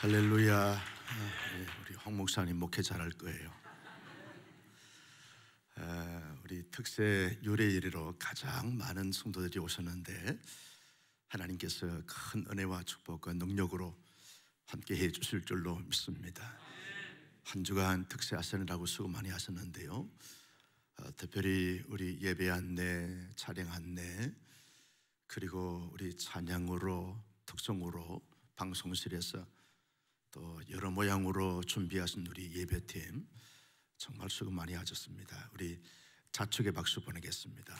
할렐루야. 우리 황 목사님 목회 잘할 거예요. 우리 특세 유래 예리로 가장 많은 성도들이 오셨는데 하나님께서 큰 은혜와 축복과 능력으로 함께 해 주실 줄로 믿습니다. 한 주간 특세 하시느라고 수고 많이 하셨는데요, 특별히 우리 예배 안내, 차량 안내, 그리고 우리 찬양으로, 특송으로, 방송실에서 또 여러 모양으로 준비하신 우리 예배팀 정말 수고 많이 하셨습니다. 우리 자축의 박수 보내겠습니다.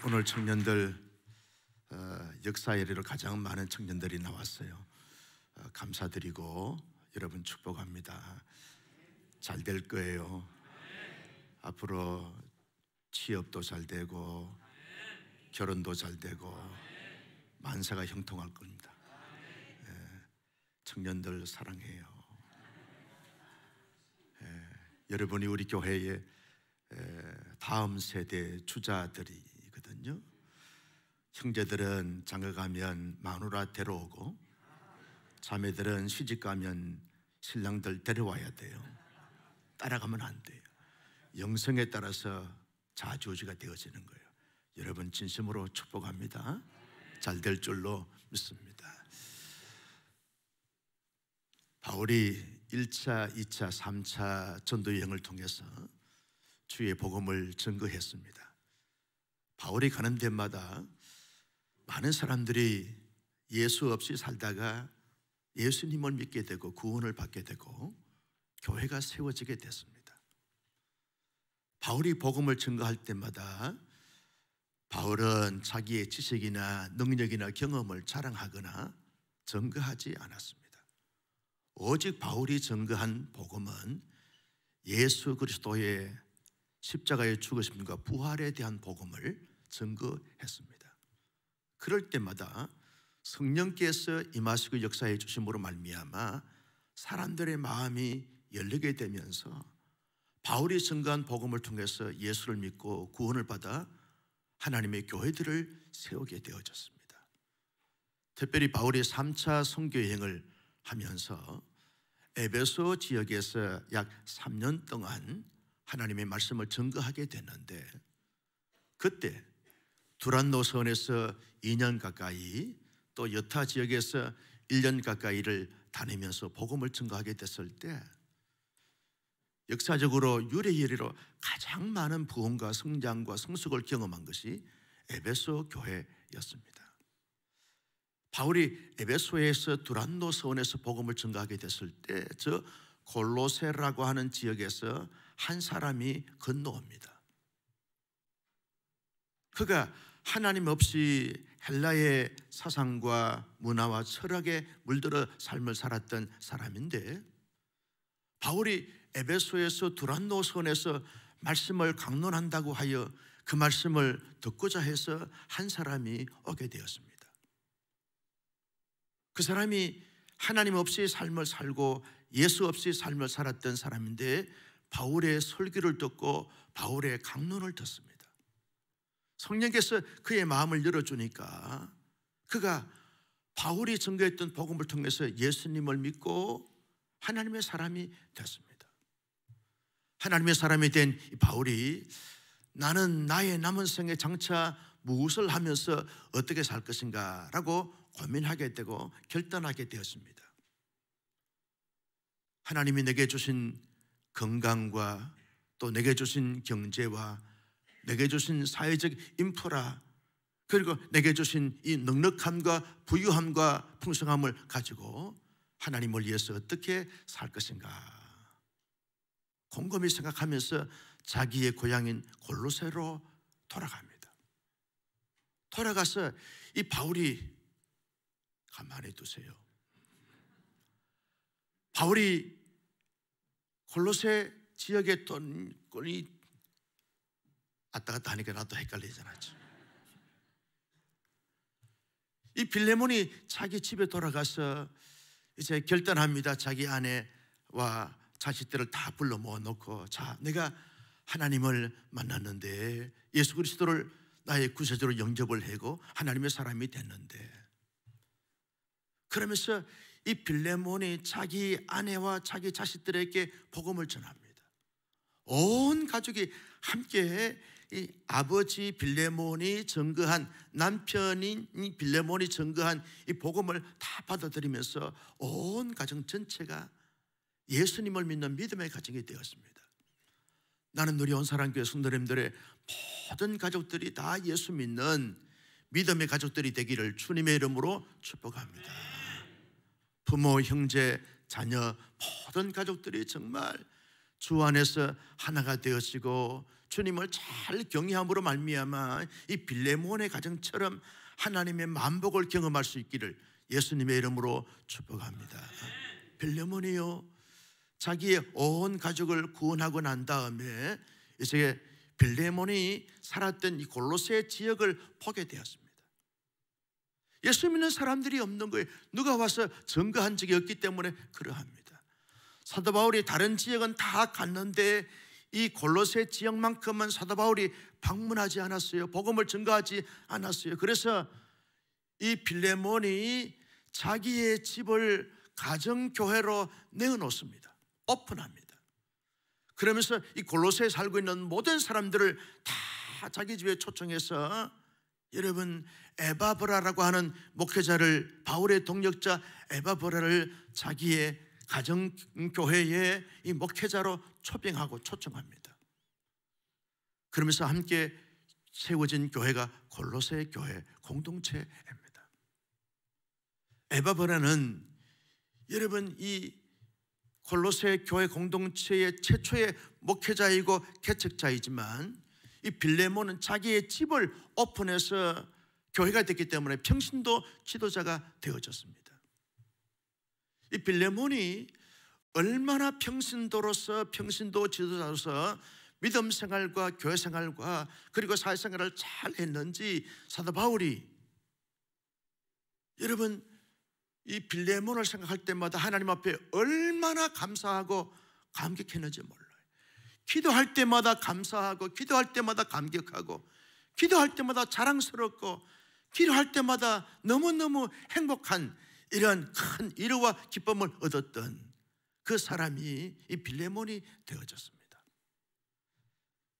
오늘 청년들 역사 예리로 가장 많은 청년들이 나왔어요. 감사드리고 여러분 축복합니다. 잘 될 거예요. 앞으로 취업도 잘 되고 결혼도 잘 되고 만사가 형통할 겁니다. 청년들 사랑해요. 여러분이 우리 교회의 다음 세대 주자들이거든요. 형제들은 장가가면 마누라 데려오고 자매들은 시집가면 신랑들 데려와야 돼요. 따라가면 안 돼요. 영성에 따라서 좌지우지가 되어지는 거예요. 여러분 진심으로 축복합니다. 잘 될 줄로 믿습니다. 바울이 1차, 2차, 3차 전도 여행을 통해서 주의 복음을 증거했습니다. 바울이 가는 데마다 많은 사람들이 예수 없이 살다가 예수님을 믿게 되고 구원을 받게 되고 교회가 세워지게 됐습니다. 바울이 복음을 증거할 때마다 바울은 자기의 지식이나 능력이나 경험을 자랑하거나 증거하지 않았습니다. 오직 바울이 증거한 복음은 예수 그리스도의 십자가의 죽으심과 부활에 대한 복음을 증거했습니다. 그럴 때마다 성령께서 임하시고 역사해 주심으로 말미암아 사람들의 마음이 열리게 되면서 바울이 증거한 복음을 통해서 예수를 믿고 구원을 받아 하나님의 교회들을 세우게 되어졌습니다. 특별히 바울이 3차 선교여행을 하면서 에베소 지역에서 약 3년 동안 하나님의 말씀을 증거하게 됐는데, 그때 두란노 선에서 2년 가까이, 또 여타 지역에서 1년 가까이를 다니면서 복음을 증거하게 됐을 때 역사적으로 유래예리로 가장 많은 부흥과 성장과 성숙을 경험한 것이 에베소 교회였습니다. 바울이 에베소에서 두란노 서원에서 복음을 증거하게 됐을 때 저 골로새라고 하는 지역에서 한 사람이 건너옵니다. 그가 하나님 없이 헬라의 사상과 문화와 철학에 물들어 삶을 살았던 사람인데, 바울이 에베소에서 두란노 선에서 말씀을 강론한다고 하여 그 말씀을 듣고자 해서 한 사람이 오게 되었습니다. 그 사람이 하나님 없이 삶을 살고 예수 없이 삶을 살았던 사람인데 바울의 설교를 듣고 바울의 강론을 듣습니다. 성령께서 그의 마음을 열어주니까 그가 바울이 증거했던 복음을 통해서 예수님을 믿고 하나님의 사람이 됐습니다. 하나님의 사람이 된 바울이 나는 나의 남은 생에 장차 무엇을 하면서 어떻게 살 것인가 라고 고민하게 되고 결단하게 되었습니다. 하나님이 내게 주신 건강과 또 내게 주신 경제와 내게 주신 사회적 인프라, 그리고 내게 주신 이 넉넉함과 부유함과 풍성함을 가지고 하나님을 위해서 어떻게 살 것인가 곰곰이 생각하면서 자기의 고향인 골로새로 돌아갑니다. 돌아가서 이 바울이, 가만히 두세요. 바울이 골로새 지역에 이 왔다 갔다 하니까 나도 헷갈리잖아요. 이 빌레몬이 자기 집에 돌아가서 이제 결단합니다. 자기 아내와 자식들을 다 불러 모아놓고, 자, 내가 하나님을 만났는데 예수 그리스도를 나의 구세주로 영접을 하고 하나님의 사람이 됐는데 그러면서 이 빌레몬이 자기 아내와 자기 자식들에게 복음을 전합니다. 온 가족이 함께 이 아버지 빌레몬이 증거한, 남편인 이 빌레몬이 증거한 이 복음을 다 받아들이면서 온 가정 전체가 예수님을 믿는 믿음의 가정이 되었습니다. 나는 우리 온사랑교회 성도님들의 모든 가족들이 다 예수 믿는 믿음의 가족들이 되기를 주님의 이름으로 축복합니다. 부모, 형제, 자녀 모든 가족들이 정말 주 안에서 하나가 되어지고 주님을 잘 경외함으로 말미암아 이 빌레몬의 가정처럼 하나님의 만복을 경험할 수 있기를 예수님의 이름으로 축복합니다. 빌레몬이요, 자기의 온 가족을 구원하고 난 다음에 이제 빌레몬이 살았던 이 골로새 지역을 포게 되었습니다. 예수 믿는 사람들이 없는 거예요. 누가 와서 증거한 적이 없기 때문에 그러합니다. 사도 바울이 다른 지역은 다 갔는데 이 골로새 지역만큼은 사도 바울이 방문하지 않았어요. 복음을 증거하지 않았어요. 그래서 이 빌레몬이 자기의 집을 가정교회로 내어놓습니다. 오픈합니다. 그러면서 이 골로새에 살고 있는 모든 사람들을 다 자기 집에 초청해서, 여러분, 에바브라라고 하는 목회자를, 바울의 동역자 에바브라를 자기의 가정교회의 이 목회자로 초빙하고 초청합니다. 그러면서 함께 세워진 교회가 골로새 교회 공동체입니다. 에바브라는 여러분 이 골로새 교회 공동체의 최초의 목회자이고 개척자이지만, 이 빌레몬은 자기의 집을 오픈해서 교회가 됐기 때문에 평신도 지도자가 되어졌습니다. 이 빌레몬이 얼마나 평신도로서, 평신도 지도자로서 믿음 생활과 교회 생활과 그리고 사회생활을 잘 했는지 사도 바울이, 여러분, 이 빌레몬을 생각할 때마다 하나님 앞에 얼마나 감사하고 감격했는지 몰라요. 기도할 때마다 감사하고, 기도할 때마다 감격하고, 기도할 때마다 자랑스럽고, 기도할 때마다 너무너무 행복한 이런 큰 위로와 기쁨을 얻었던 그 사람이 이 빌레몬이 되어졌습니다.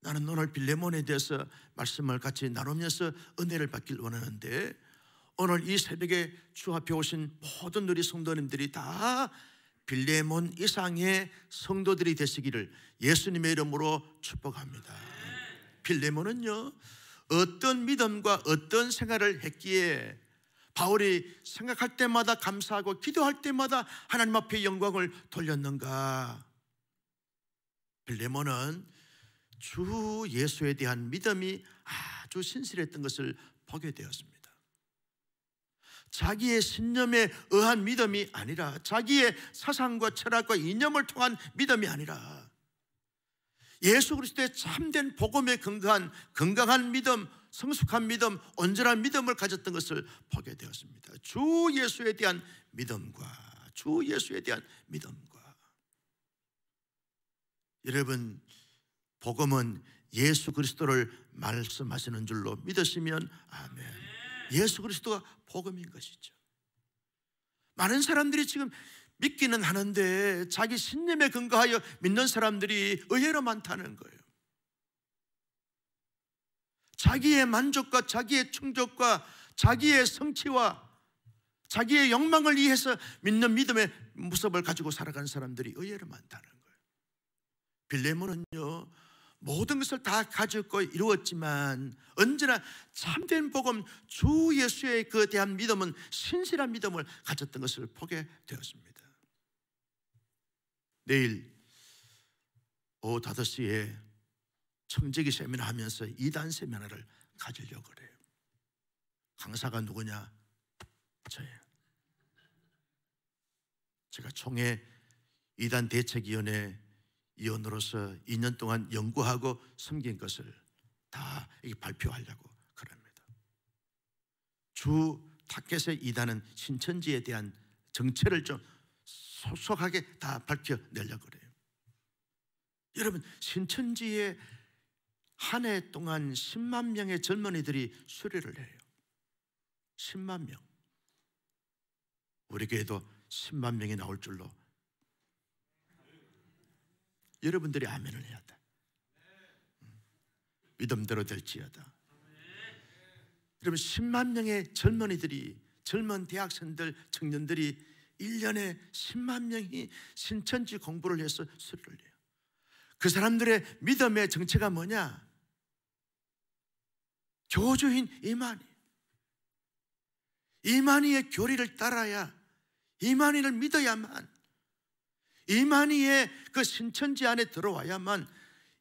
나는 오늘 빌레몬에 대해서 말씀을 같이 나누면서 은혜를 받길 원하는데, 오늘 이 새벽에 주 앞에 오신 모든 우리 성도님들이 다 빌레몬 이상의 성도들이 되시기를 예수님의 이름으로 축복합니다. 빌레몬은요, 어떤 믿음과 어떤 생활을 했기에 바울이 생각할 때마다 감사하고 기도할 때마다 하나님 앞에 영광을 돌렸는가? 빌레몬은 주 예수에 대한 믿음이 아주 신실했던 것을 보게 되었습니다. 자기의 신념에 의한 믿음이 아니라, 자기의 사상과 철학과 이념을 통한 믿음이 아니라, 예수 그리스도의 참된 복음에 근거한 건강한 믿음, 성숙한 믿음, 온전한 믿음을 가졌던 것을 보게 되었습니다. 주 예수에 대한 믿음과, 주 예수에 대한 믿음과. 여러분, 복음은 예수 그리스도를 말씀하시는 줄로 믿으시면 아멘. 예수 그리스도가 복음인 것이죠. 많은 사람들이 지금 믿기는 하는데 자기 신념에 근거하여 믿는 사람들이 의외로 많다는 거예요. 자기의 만족과 자기의 충족과 자기의 성취와 자기의 욕망을 위해서 믿는 믿음의 모습을 가지고 살아가는 사람들이 의외로 많다는 거예요. 빌레몬은요, 모든 것을 다 가졌고 이루었지만 언제나 참된 복음, 주 예수에 그 대한 믿음은 신실한 믿음을 가졌던 것을 보게 되었습니다. 내일 오후 5시에 청지기 세미나 하면서 2단 세미나를 가지려고 그래요. 강사가 누구냐? 저예요. 제가 총회 2단 대책위원회 위원으로서 2년 동안 연구하고 섬긴 것을 다 발표하려고 그럽니다. 주 타켓의 2단은 신천지에 대한 정체를 좀 소소하게 다 밝혀내려고 그래요. 여러분, 신천지에 한 해 동안 10만 명의 젊은이들이 수료를 해요. 10만 명. 우리 교회도 10만 명이 나올 줄로 여러분들이 아멘을 해야 돼. 믿음대로 될지어다. 여러분 10만 명의 젊은이들이, 젊은 대학생들, 청년들이 1년에 10만 명이 신천지 공부를 해서 수료를 해요. 그 사람들의 믿음의 정체가 뭐냐? 교주인 이만희. 이만희의 교리를 따라야, 이만희를 믿어야만, 이만희의 그 신천지 안에 들어와야만,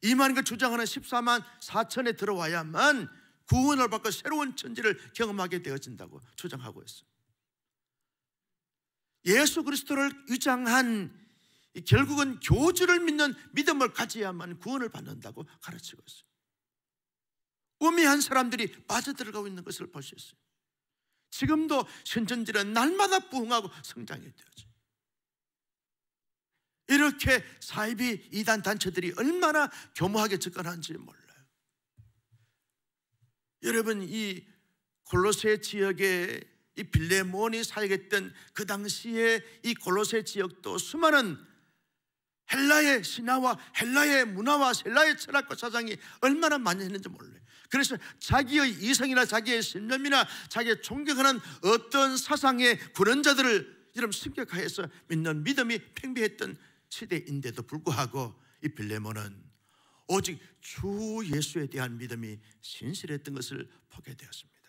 이만희가 주장하는 14만 4천에 들어와야만 구원을 받고 새로운 천지를 경험하게 되어진다고 주장하고 있어요. 예수 그리스도를 위장한, 결국은 교주를 믿는 믿음을 가져야만 구원을 받는다고 가르치고 있어요. 우매한 사람들이 빠져들어가고 있는 것을 볼 수 있어요. 지금도 신천지는 날마다 부흥하고 성장이 되어져. 이렇게 사이비 이단 단체들이 얼마나 교모하게 접근하는지 몰라요. 여러분, 이 골로새 지역에 이 빌레몬이 살겠던 그 당시에 이 골로새 지역도 수많은 헬라의 신화와 헬라의 문화와 헬라의 철학과 사상이 얼마나 많이 했는지 몰라요. 그래서 자기의 이성이나 자기의 신념이나 자기의 존경하는 어떤 사상의 구원자들을 이런 승격하여서 믿는 믿음이 팽배했던 시대인데도 불구하고 이 빌레몬은 오직 주 예수에 대한 믿음이 신실했던 것을 보게 되었습니다.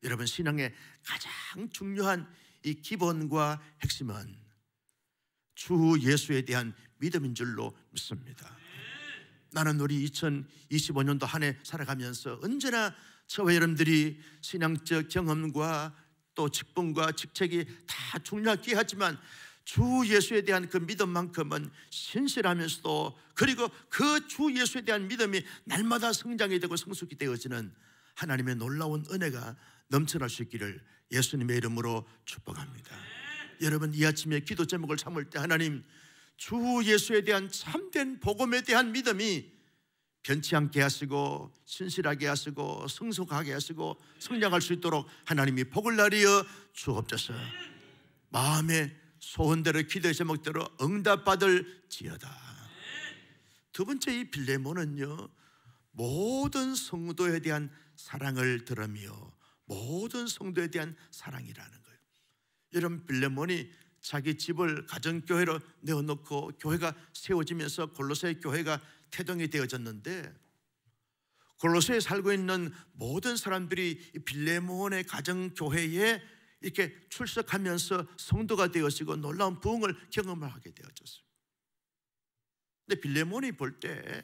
여러분, 신앙의 가장 중요한 이 기본과 핵심은 주 예수에 대한 믿음인 줄로 믿습니다. 나는 우리 2025년도 한 해 살아가면서 언제나 저와 여러분들이 신앙적 경험과 또 직분과 직책이 다 중요하긴 하지만 주 예수에 대한 그 믿음만큼은 신실하면서도, 그리고 그 주 예수에 대한 믿음이 날마다 성장이 되고 성숙이 되어지는 하나님의 놀라운 은혜가 넘쳐날 수 있기를 예수님의 이름으로 축복합니다. 여러분, 이 아침에 기도 제목을 삼을 때 하나님, 주 예수에 대한 참된 복음에 대한 믿음이 변치 않게 하시고 신실하게 하시고 성숙하게 하시고 성장할 수 있도록 하나님이 복을 나리어 주옵소서. 마음의 소원대로 기도의 제목대로 응답받을 지어다. 두 번째, 이 빌레몬은요, 모든 성도에 대한 사랑을 들으며 모든 성도에 대한 사랑이라는 거예요. 여러분, 빌레몬이 자기 집을 가정교회로 내어놓고 교회가 세워지면서 골로새 교회가 태동이 되어졌는데, 골로새에 살고 있는 모든 사람들이 빌레몬의 가정교회에 이렇게 출석하면서 성도가 되어지고 놀라운 부흥을 경험을 하게 되어졌어요. 근데 빌레몬이 볼 때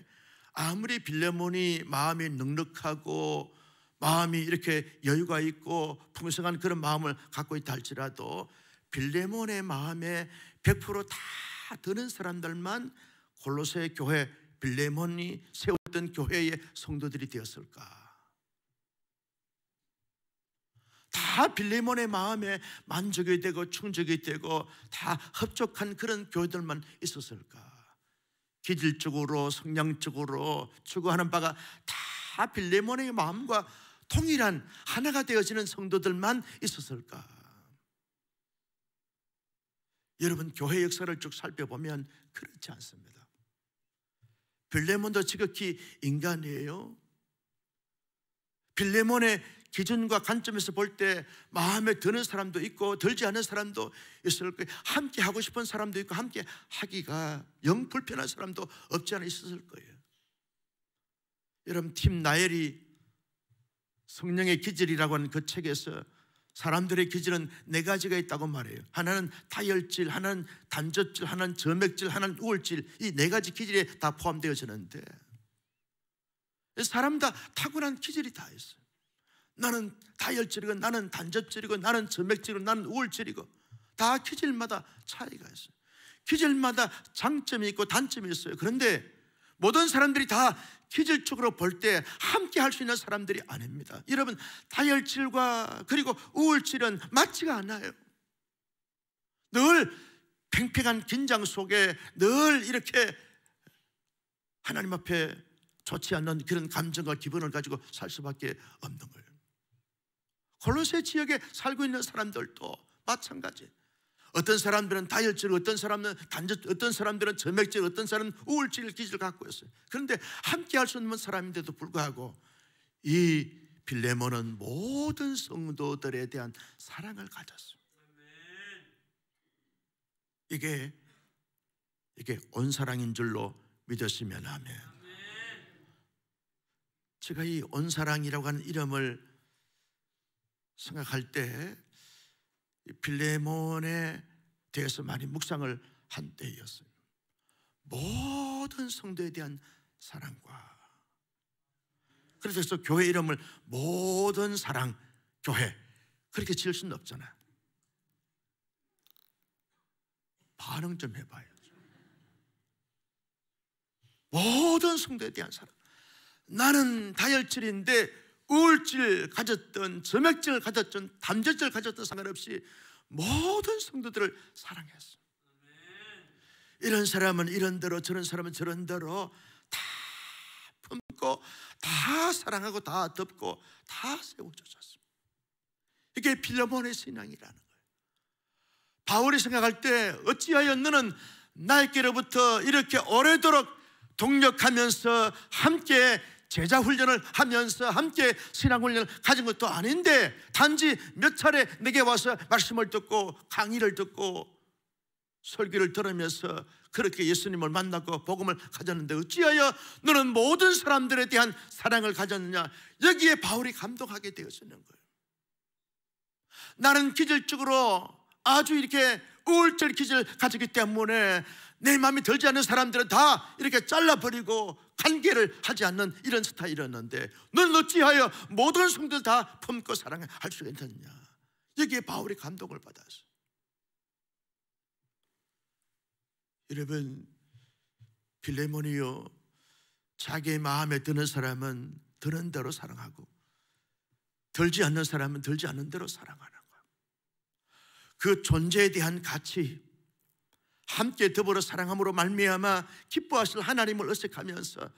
아무리 빌레몬이 마음이 넉넉하고 마음이 이렇게 여유가 있고 풍성한 그런 마음을 갖고 있다 할지라도 빌레몬의 마음에 100%다 드는 사람들만 골로새 교회, 빌레몬이 세웠던 교회의 성도들이 되었을까? 다 빌레몬의 마음에 만족이 되고 충족이 되고 다 흡족한 그런 교회들만 있었을까? 기질적으로 성량적으로 추구하는 바가 다 빌레몬의 마음과 통일한 하나가 되어지는 성도들만 있었을까? 여러분, 교회 역사를 쭉 살펴보면 그렇지 않습니다. 빌레몬도 지극히 인간이에요. 빌레몬의 기준과 관점에서 볼 때 마음에 드는 사람도 있고 들지 않는 사람도 있을 거예요. 함께 하고 싶은 사람도 있고 함께 하기가 영 불편한 사람도 없지 않아 있었을 거예요. 여러분, 팀 나엘이 성령의 기질이라고 하는 그 책에서 사람들의 기질은 4가지가 있다고 말해요. 하나는 다혈질, 하나는 단젖질, 하나는 점액질, 하나는 우울질, 이 4가지 기질에 다 포함되어지는데 사람 다 타고난 기질이 다 있어요. 나는 다혈질이고 나는 단젖질이고 나는 점액질이고 나는 우울질이고 다 기질마다 차이가 있어요. 기질마다 장점이 있고 단점이 있어요. 그런데 모든 사람들이 다 기질적으로 볼 때 함께 할 수 있는 사람들이 아닙니다. 여러분, 다혈질과 그리고 우울질은 맞지가 않아요. 늘 팽팽한 긴장 속에 늘 이렇게 하나님 앞에 좋지 않는 그런 감정과 기분을 가지고 살 수밖에 없는 거예요. 골로새 지역에 살고 있는 사람들도 마찬가지. 어떤 사람들은 다혈질, 어떤 사람은 단절, 어떤 사람들은 점액질, 어떤 사람은 우울질 기질을 갖고 있어요. 그런데 함께 할 수 없는 사람인데도 불구하고 이 빌레몬은 모든 성도들에 대한 사랑을 가졌어요. 이게 온사랑인 줄로 믿으시면 아멘. 제가 이 온사랑이라고 하는 이름을 생각할 때 빌레몬에 대해서 많이 묵상을 한 때였어요. 모든 성도에 대한 사랑과, 그래서 교회 이름을 모든 사랑 교회 그렇게 지을 수는 없잖아요. 반응 좀 해봐요. 모든 성도에 대한 사랑. 나는 다혈질인데 우울질 가졌던, 점액증을 가졌던, 담젖증을 가졌던 상관없이 모든 성도들을 사랑했어. 이런 사람은 이런 대로, 저런 사람은 저런 대로 다 품고 다 사랑하고 다 덮고 다 세워줬었습니다. 이게 빌레몬의 신앙이라는 거예요. 바울이 생각할 때 어찌하여 너는 나에게로부터 이렇게 오래도록 동력하면서 함께 제자 훈련을 하면서 함께 신앙 훈련을 가진 것도 아닌데 단지 몇 차례 내게 와서 말씀을 듣고 강의를 듣고 설교를 들으면서 그렇게 예수님을 만나고 복음을 가졌는데 어찌하여 너는 모든 사람들에 대한 사랑을 가졌느냐. 여기에 바울이 감동하게 되어지는 거예요. 나는 기질적으로 아주 이렇게 우울증 기질을 가지기 때문에 내 마음이 들지 않는 사람들은 다 이렇게 잘라버리고 관계를 하지 않는 이런 스타일이었는데 너는 어찌하여 모든 성도들 다 품고 사랑할 수가 있느냐. 여기에 바울이 감동을 받았어요. 여러분, 빌레몬이요, 자기의 마음에 드는 사람은 드는 대로 사랑하고 들지 않는 사람은 들지 않는 대로 사랑하는 거예요. 그 존재에 대한 가치, 함께 더불어 사랑함으로 말미암아 기뻐하실 하나님을 의식하면서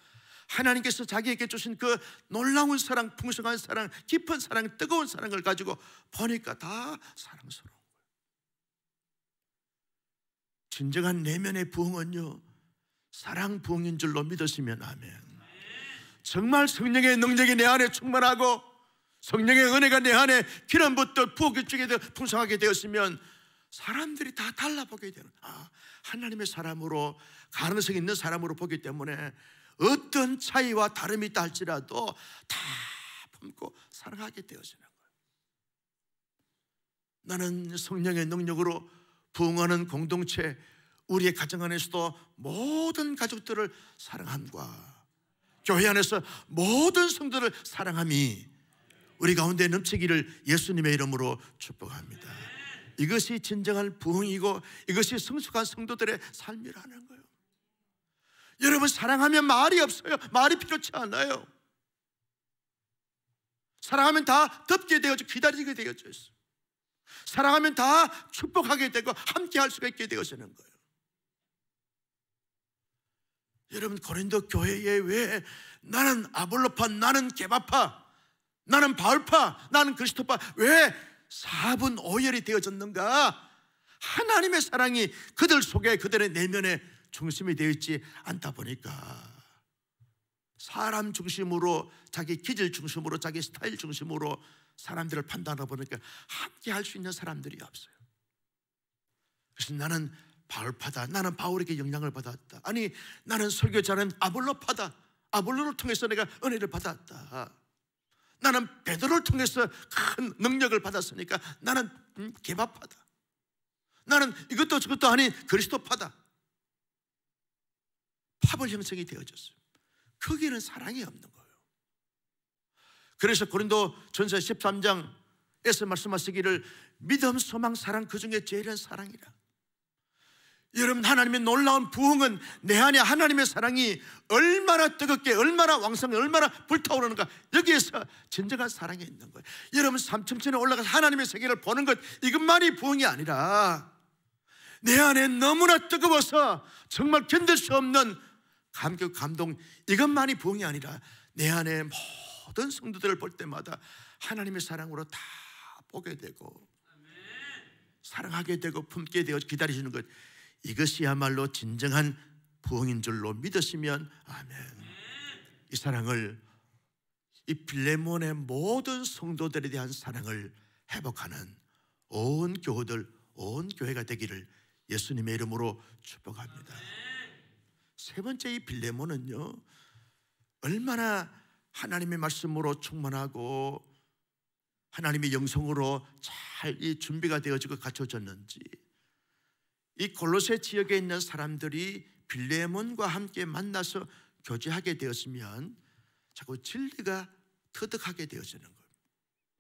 하나님께서 자기에게 주신 그 놀라운 사랑, 풍성한 사랑, 깊은 사랑, 뜨거운 사랑을 가지고 보니까 다 사랑스러운 거예요. 진정한 내면의 부흥은요, 사랑 부흥인 줄로 믿으시면 아멘. 정말 성령의 능력이 내 안에 충만하고 성령의 은혜가 내 안에 기름부터 부엌이 쪽에 풍성하게 되었으면 사람들이 다 달라보게 되는, 하나님의 사람으로, 가능성 있는 사람으로 보기 때문에 어떤 차이와 다름이 있다 할지라도 다 품고 사랑하게 되어지는 거예요. 나는 성령의 능력으로 부흥하는 공동체, 우리의 가정 안에서도 모든 가족들을 사랑함과 교회 안에서 모든 성도를 사랑함이 우리 가운데 넘치기를 예수님의 이름으로 축복합니다. 이것이 진정한 부흥이고 이것이 성숙한 성도들의 삶이라는 거예요. 여러분, 사랑하면 말이 없어요. 말이 필요치 않아요. 사랑하면 다 덮게 되어져, 기다리게 되어져 있어요. 사랑하면 다 축복하게 되고 함께 할 수가 있게 되어지는 거예요. 여러분, 고린도 교회에 왜 나는 아볼로파, 나는 게바파, 나는 바울파, 나는 그리스도파, 왜 4분 5열이 되어졌는가? 하나님의 사랑이 그들 속에, 그들의 내면에 중심이 되어 있지 않다 보니까 사람 중심으로, 자기 기질 중심으로, 자기 스타일 중심으로 사람들을 판단하다 보니까 함께 할 수 있는 사람들이 없어요. 그래서 나는 바울파다, 나는 바울에게 영향을 받았다, 아니 나는 설교자는 아볼로파다, 아볼로를 통해서 내가 은혜를 받았다, 나는 베드로를 통해서 큰 능력을 받았으니까 나는 게바파다, 나는 이것도 저것도 아닌 그리스도파다. 파벌 형성이 되어졌어요. 거기에는 사랑이 없는 거예요. 그래서 고린도 전서 13장에서 말씀하시기를 믿음, 소망, 사랑, 그 중에 제일은 사랑이라. 여러분, 하나님의 놀라운 부흥은 내 안에 하나님의 사랑이 얼마나 뜨겁게, 얼마나 왕성해, 얼마나 불타오르는가, 여기에서 진정한 사랑이 있는 거예요. 여러분, 삼층천에 올라가서 하나님의 세계를 보는 것, 이것만이 부흥이 아니라 내 안에 너무나 뜨거워서 정말 견딜 수 없는 감격, 감동, 이것만이 부흥이 아니라 내 안에 모든 성도들을 볼 때마다 하나님의 사랑으로 다 보게 되고 사랑하게 되고 품게 되어 기다리시는 것, 이것이야말로 진정한 부흥인 줄로 믿으시면 아멘. 이 사랑을, 이 빌레몬의 모든 성도들에 대한 사랑을 회복하는 온 교우들, 온 교회가 되기를 예수님의 이름으로 축복합니다. 세 번째, 이 빌레몬은요, 얼마나 하나님의 말씀으로 충만하고 하나님의 영성으로 잘 이 준비가 되어지고 갖춰졌는지, 이 골로새 지역에 있는 사람들이 빌레몬과 함께 만나서 교제하게 되었으면 자꾸 진리가 터득하게 되어지는 거예요.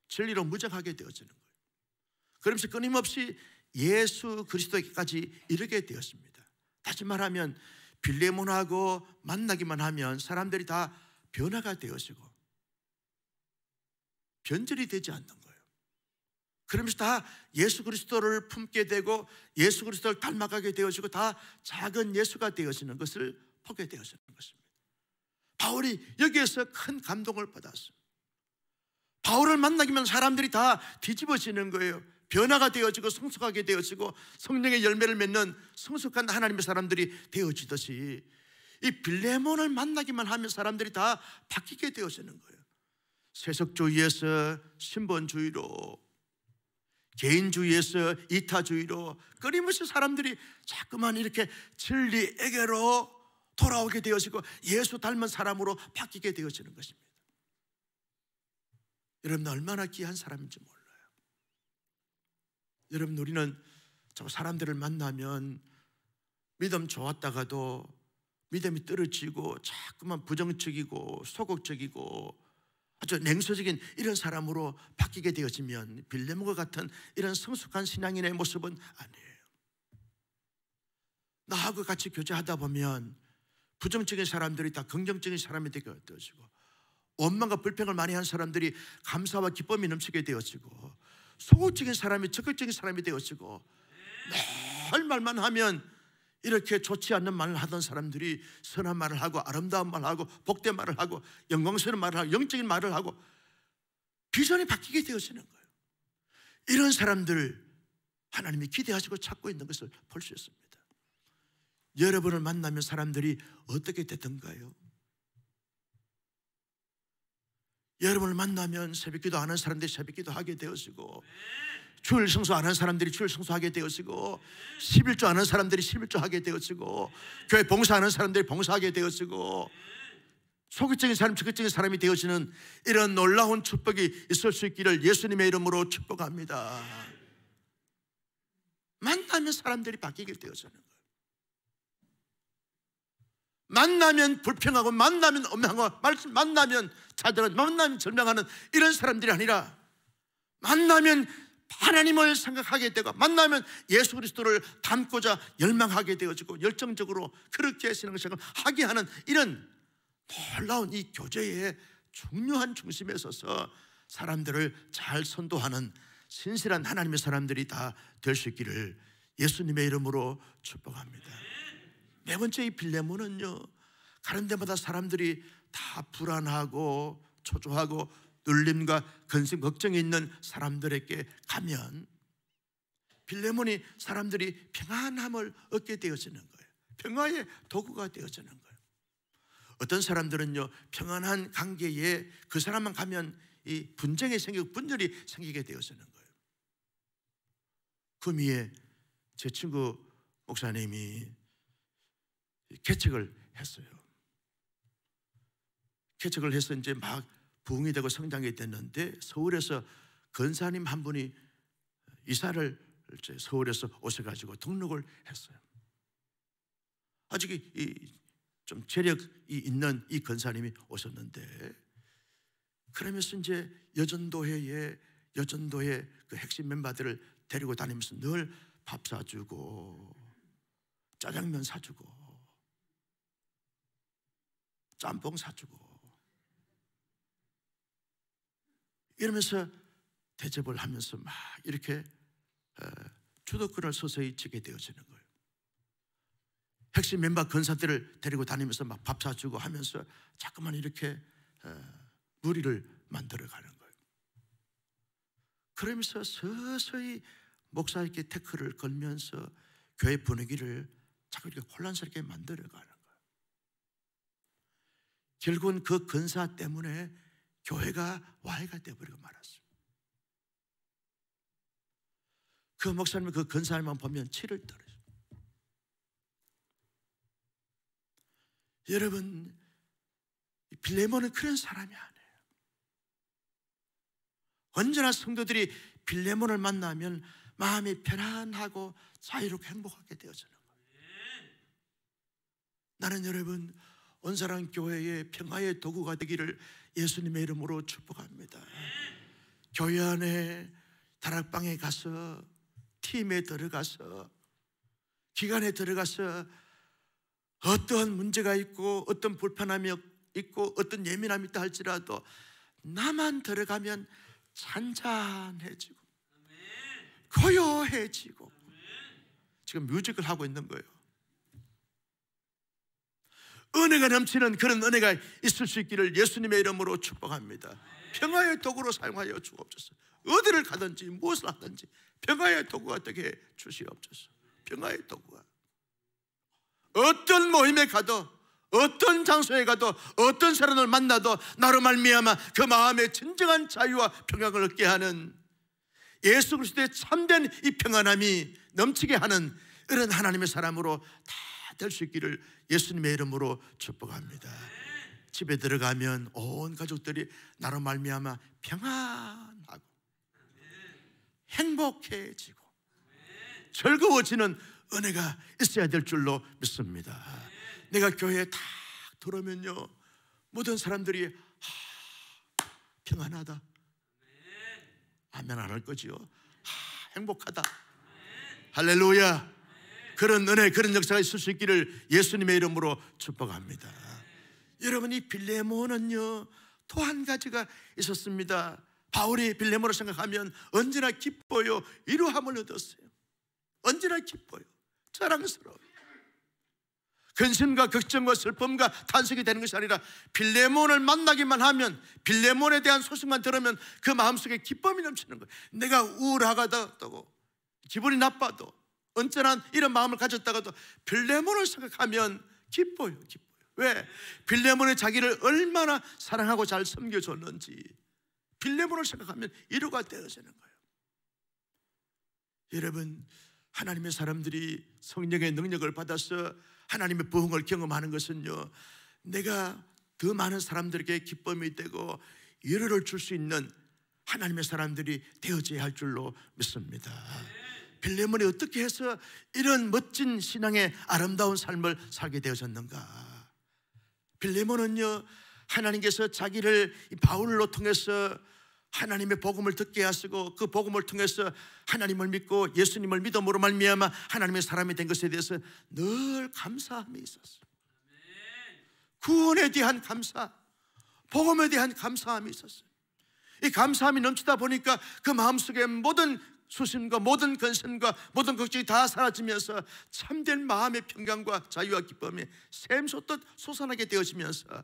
진리로 무장하게 되어지는 거예요. 그러면서 끊임없이 예수 그리스도에게까지 이르게 되었습니다. 다시 말하면 빌레몬하고 만나기만 하면 사람들이 다 변화가 되어지고 변절이 되지 않는 거예요. 그러면서 다 예수 그리스도를 품게 되고 예수 그리스도를 닮아가게 되어지고 다 작은 예수가 되어지는 것을 보게 되어지는 것입니다. 바울이 여기에서 큰 감동을 받았어요. 바울을 만나기만 사람들이 다 뒤집어지는 거예요. 변화가 되어지고 성숙하게 되어지고 성령의 열매를 맺는 성숙한 하나님의 사람들이 되어지듯이 이 빌레몬을 만나기만 하면 사람들이 다 바뀌게 되어지는 거예요. 세속주의에서 신본주의로, 개인주의에서 이타주의로 끊임없이 사람들이 자꾸만 이렇게 진리에게로 돌아오게 되어지고 예수 닮은 사람으로 바뀌게 되어지는 것입니다. 여러분, 얼마나 귀한 사람인지 몰라요. 여러분, 우리는 사람들을 만나면 믿음 좋았다가도 믿음이 떨어지고 자꾸만 부정적이고 소극적이고 아주 냉소적인 이런 사람으로 바뀌게 되어지면 빌레몬과 같은 이런 성숙한 신앙인의 모습은 아니에요. 나하고 같이 교제하다 보면 부정적인 사람들이 다 긍정적인 사람이 되게 되어지고 원망과 불평을 많이 한 사람들이 감사와 기쁨이 넘치게 되어지고 소극적인 사람이 적극적인 사람이 되어지고 늘 말만 하면 이렇게 좋지 않는 말을 하던 사람들이 선한 말을 하고 아름다운 말을 하고 복된 말을 하고 영광스러운 말을 하고 영적인 말을 하고 비전이 바뀌게 되어지는 거예요. 이런 사람들을 하나님이 기대하시고 찾고 있는 것을 볼 수 있습니다. 여러분을 만나면 사람들이 어떻게 되던가요? 여러분을 만나면 새벽기도 하는 사람들이 새벽기도 하게 되어지고 주일 성수 안 하는 사람들이 주일 성수하게 되어지고 11조 하는 사람들이 11조 하게 되어지고 교회 봉사하는 사람들이 봉사하게 되어지고 소극적인 사람, 적극적인 사람이 되어지는 이런 놀라운 축복이 있을 수 있기를 예수님의 이름으로 축복합니다. 만나면 사람들이 바뀌게 되어지는 거예요. 만나면 불평하고 만나면 엄하고 만나면 자들은 만나면 절망하는 이런 사람들이 아니라 만나면 하나님을 생각하게 되고 만나면 예수 그리스도를 닮고자 열망하게 되어지고 열정적으로 그렇게 신앙생활을 하게 하는 이런 놀라운 이 교제의 중요한 중심에 서서 사람들을 잘 선도하는 신실한 하나님의 사람들이 다 될 수 있기를 예수님의 이름으로 축복합니다. 네 번째, 이 빌레몬은요, 가는 데마다 사람들이 다 불안하고 초조하고 눌림과 근심, 걱정이 있는 사람들에게 가면 빌레몬이 사람들이 평안함을 얻게 되어지는 거예요. 평화의 도구가 되어지는 거예요. 어떤 사람들은요, 평안한 관계에 그 사람만 가면 이 분쟁이 생기고 분열이 생기게 되어지는 거예요. 그 위에 제 친구 목사님이 개척을 했어요. 개척을 해서 이제 막 부흥이 되고 성장이 됐는데 서울에서 권사님 한 분이 이사를 서울에서 오셔가지고 등록을 했어요. 아직 좀 재력이 있는 이 권사님이 오셨는데 그러면서 이제 여전도회의 그 핵심 멤버들을 데리고 다니면서 늘 밥 사주고 짜장면 사주고 짬뽕 사주고 이러면서 대접을 하면서 막 이렇게 주도권을 서서히 쥐게 되어지는 거예요. 핵심 멤버 권사들을 데리고 다니면서 막 밥 사주고 하면서 자꾸만 이렇게 무리를 만들어가는 거예요. 그러면서 서서히 목사에게 태클을 걸면서 교회 분위기를 자꾸 이렇게 혼란스럽게 만들어가는 거예요. 결국은 그 근사 때문에 교회가 와해가 되어버리고 말았어요. 그 목사님 그 근사님만 보면 치를 떨어요. 여러분, 빌레몬은 그런 사람이 아니에요. 언제나 성도들이 빌레몬을 만나면 마음이 편안하고 자유롭고 행복하게 되어지는 거예요. 나는 여러분, 온사랑 교회의 평화의 도구가 되기를 예수님의 이름으로 축복합니다. 교회 안에 다락방에 가서, 팀에 들어가서, 기관에 들어가서 어떤 문제가 있고 어떤 불편함이 있고 어떤 예민함이 있다 할지라도 나만 들어가면 잔잔해지고 고요해지고 지금 뮤직을 하고 있는 거예요. 은혜가 넘치는 그런 은혜가 있을 수 있기를 예수님의 이름으로 축복합니다. 평화의 도구로 사용하여 주옵소서. 어디를 가든지 무엇을 하든지 평화의 도구가 되게 주시옵소서. 평화의 도구가 어떤 모임에 가도 어떤 장소에 가도 어떤 사람을 만나도 나로 말미암아 그 마음에 진정한 자유와 평강을 얻게 하는 예수 그리스도의 참된 이 평안함이 넘치게 하는 이런 하나님의 사람으로 다 될 수 있기를 예수님의 이름으로 축복합니다. 집에 들어가면 온 가족들이 나로 말미암아 평안하고 행복해지고 즐거워지는 은혜가 있어야 될 줄로 믿습니다. 내가 교회에 딱 들어오면요, 모든 사람들이 평안하다, 아멘 안 할 거지요. 행복하다, 할렐루야. 그런 은혜, 그런 역사가 있을 수 있기를 예수님의 이름으로 축복합니다. 여러분, 이 빌레몬은요 또 한 가지가 있었습니다. 바울이 빌레몬을 생각하면 언제나 기뻐요. 이루함을 얻었어요. 언제나 기뻐요. 자랑스러워요. 근심과 걱정과 슬픔과 탄식이 되는 것이 아니라 빌레몬을 만나기만 하면, 빌레몬에 대한 소식만 들으면 그 마음속에 기쁨이 넘치는 거예요. 내가 우울하다고 기분이 나빠도 언짢은 이런 마음을 가졌다가도 빌레몬을 생각하면 기뻐요. 왜? 빌레몬이 자기를 얼마나 사랑하고 잘 섬겨줬는지 빌레몬을 생각하면 위로가 되어지는 거예요. 여러분, 하나님의 사람들이 성령의 능력을 받아서 하나님의 부흥을 경험하는 것은요, 내가 더 많은 사람들에게 기쁨이 되고 위로를 줄 수 있는 하나님의 사람들이 되어져야 할 줄로 믿습니다. 빌레몬이 어떻게 해서 이런 멋진 신앙의 아름다운 삶을 살게 되어졌는가? 빌레몬은요, 하나님께서 자기를 바울로 통해서 하나님의 복음을 듣게 하시고 그 복음을 통해서 하나님을 믿고 예수님을 믿음으로 말미암아 하나님의 사람이 된 것에 대해서 늘 감사함이 있었어요. 구원에 대한 감사, 복음에 대한 감사함이 있었어요. 이 감사함이 넘치다 보니까 그 마음속에 모든 수심과 모든 근심과 모든 걱정이 다 사라지면서 참된 마음의 평강과 자유와 기쁨이 샘솟듯 솟아나게 되어지면서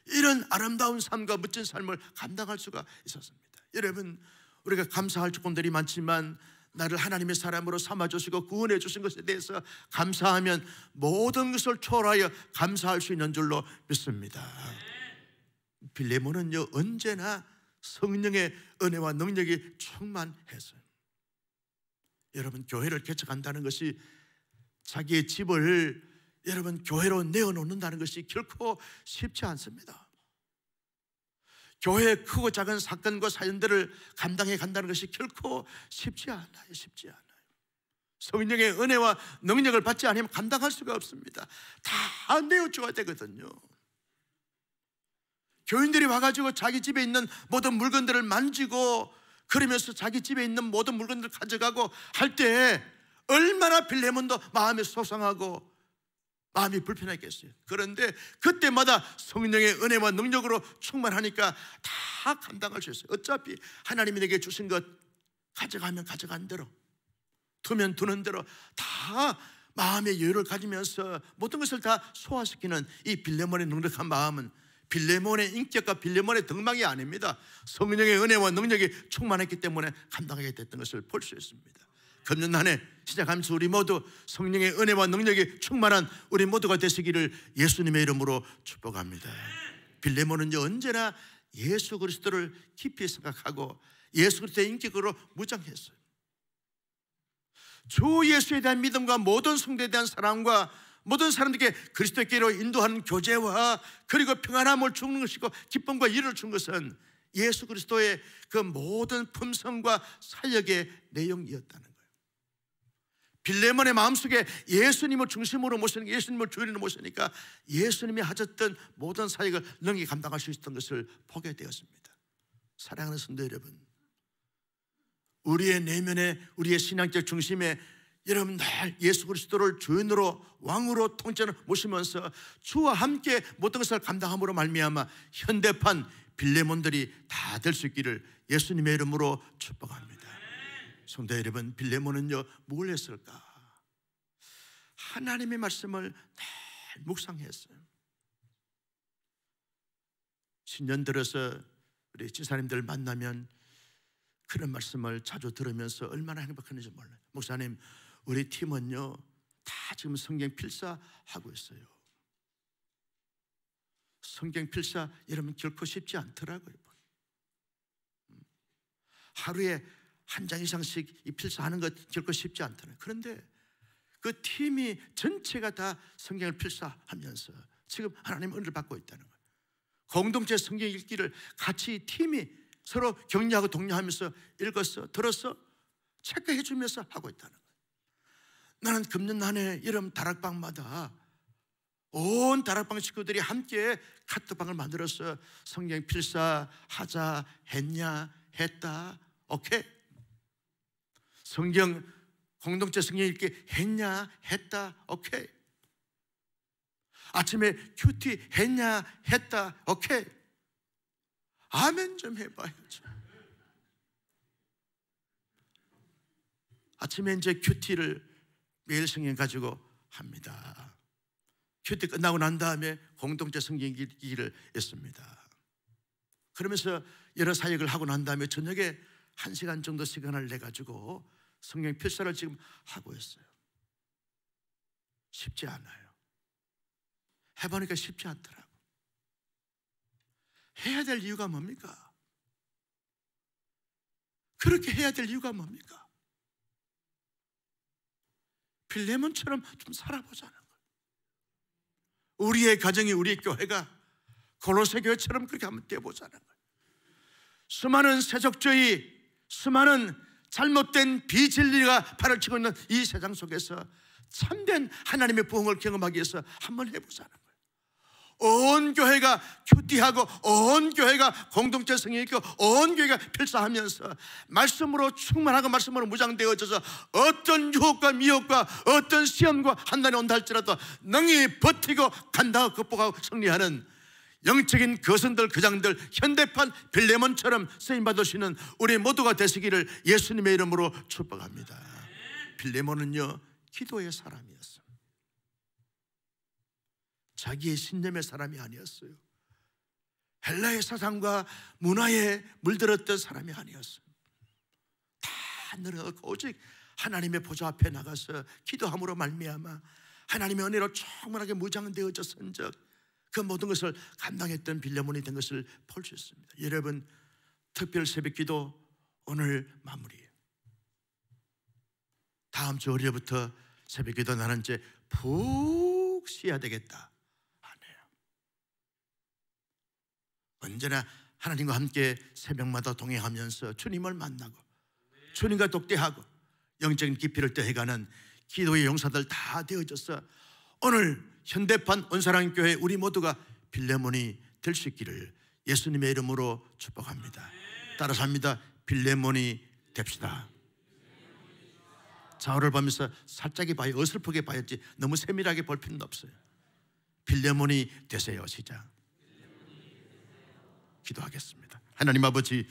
이런 아름다운 삶과 멋진 삶을 감당할 수가 있었습니다. 여러분, 우리가 감사할 조건들이 많지만 나를 하나님의 사람으로 삼아주시고 구원해 주신 것에 대해서 감사하면 모든 것을 초월하여 감사할 수 있는 줄로 믿습니다. 빌레몬은요 언제나 성령의 은혜와 능력이 충만했어요. 여러분, 교회를 개척한다는 것이 자기의 집을 여러분 교회로 내어놓는다는 것이 결코 쉽지 않습니다. 교회의 크고 작은 사건과 사연들을 감당해 간다는 것이 결코 쉽지 않아요. 쉽지 않아요. 성령의 은혜와 능력을 받지 않으면 감당할 수가 없습니다. 다 내어줘야 되거든요. 교인들이 와가지고 자기 집에 있는 모든 물건들을 만지고 그러면서 자기 집에 있는 모든 물건들을 가져가고 할 때 얼마나 빌레몬도 마음이 소상하고 마음이 불편했겠어요. 그런데 그때마다 성령의 은혜와 능력으로 충만하니까 다 감당할 수 있어요. 어차피 하나님이 내게 주신 것 가져가면 가져간 대로, 두면 두는 대로 다 마음의 여유를 가지면서 모든 것을 다 소화시키는 이 빌레몬의 넉넉한 마음은 빌레몬의 인격과 빌레몬의 덕망이 아닙니다. 성령의 은혜와 능력이 충만했기 때문에 감당하게 됐던 것을 볼 수 있습니다. 금년 한 해 시작하면서 우리 모두 성령의 은혜와 능력이 충만한 우리 모두가 되시기를 예수님의 이름으로 축복합니다. 빌레몬은요, 언제나 예수 그리스도를 깊이 생각하고 예수 그리스도의 인격으로 무장했어요. 주 예수에 대한 믿음과 모든 성도에 대한 사랑과 모든 사람들에게 그리스도께로 인도하는 교제와 그리고 평안함을 주는 것이고 기쁨과 이를 준 것은 예수 그리스도의 그 모든 품성과 사역의 내용이었다는 거예요. 빌레몬의 마음속에 예수님을 중심으로 모시니까, 예수님을 주인으로 모시니까 예수님이 하셨던 모든 사역을 능히 감당할 수 있었던 것을 보게 되었습니다. 사랑하는 성도 여러분, 우리의 내면에, 우리의 신앙적 중심에 여러분 날 예수 그리스도를 주인으로 왕으로 통째로 모시면서 주와 함께 모든 것을 감당함으로 말미암아 현대판 빌레몬들이 다 될 수 있기를 예수님의 이름으로 축복합니다. 성도 여러분, 빌레몬은요 뭘 했을까? 하나님의 말씀을 늘 묵상했어요. 신년 들어서 우리 지사님들 만나면 그런 말씀을 자주 들으면서 얼마나 행복했는지 몰라요. 목사님, 우리 팀은요 다 지금 성경 필사하고 있어요. 성경 필사 여러분 결코 쉽지 않더라고요. 하루에 한 장 이상씩 이 필사하는 것 결코 쉽지 않더라고요. 그런데 그 팀이 전체가 다 성경을 필사하면서 지금 하나님 은혜를 받고 있다는 거예요. 공동체 성경 읽기를 같이 팀이 서로 격려하고 독려하면서 읽었어, 들었어, 체크해 주면서 하고 있다는 거예요. 나는 금년 한 해 여름 다락방마다 온 다락방 식구들이 함께 카톡방을 만들어서 성경 필사하자, 했냐, 했다, 오케이. 성경 공동체 성경 읽기 했냐, 했다, 오케이. 아침에 큐티 했냐, 했다, 오케이. 아멘 좀 해봐야죠. 아침에 이제 큐티를 매일 성경 가지고 합니다. 큐티 끝나고 난 다음에 공동체 성경 읽기를 했습니다. 그러면서 여러 사역을 하고 난 다음에 저녁에 1시간 정도 시간을 내가지고 성경 필사를 지금 하고 있어요. 쉽지 않아요. 해보니까 쉽지 않더라고. 해야 될 이유가 뭡니까? 그렇게 해야 될 이유가 뭡니까? 빌레몬처럼 좀 살아보자는 거예요. 우리의 가정이, 우리의 교회가 골로새 교회처럼 그렇게 한번 되어보자는 거예요. 수많은 세속주의, 수많은 잘못된 비진리가 발을 치고 있는 이 세상 속에서 참된 하나님의 부흥을 경험하기 위해서 한번 해보자는 거예요. 온 교회가 큐티하고 온 교회가 공동체 성경 읽고 온 교회가 필사하면서 말씀으로 충만하고 말씀으로 무장되어져서 어떤 유혹과 미혹과 어떤 시험과 한난이 온다 할지라도 능히 버티고 간다고 극복하고 승리하는 영적인 거선들, 거장들, 현대판 빌레몬처럼 쓰임받으시는 우리 모두가 되시기를 예수님의 이름으로 축복합니다. 빌레몬은요 기도의 사람이었어요. 자기의 신념의 사람이 아니었어요. 헬라의 사상과 문화에 물들었던 사람이 아니었어요. 다 늘어놓고 오직 하나님의 보좌 앞에 나가서 기도함으로 말미암아 하나님의 은혜로 충만하게 무장되어져 선적 그 모든 것을 감당했던 빌레몬이 된 것을 볼 수 있습니다. 여러분, 특별 새벽기도 오늘 마무리예요. 다음 주 월요일부터 새벽기도 나는 이제 푹 쉬어야 되겠다 안 해요. 언제나 하나님과 함께 새벽마다 동행하면서 주님을 만나고 주님과 독대하고 영적인 깊이를 더해가는 기도의 용사들 다 되어져서 오늘 현대판 온사랑교회 우리 모두가 빌레몬이 될 수 있기를 예수님의 이름으로 축복합니다. 따라서 합니다. 빌레몬이 됩시다. 좌우를 보면서 살짝이 봐요. 어설프게 봐야지 너무 세밀하게 볼 필요는 없어요. 빌레몬이 되세요. 시작. 기도하겠습니다. 하나님 아버지,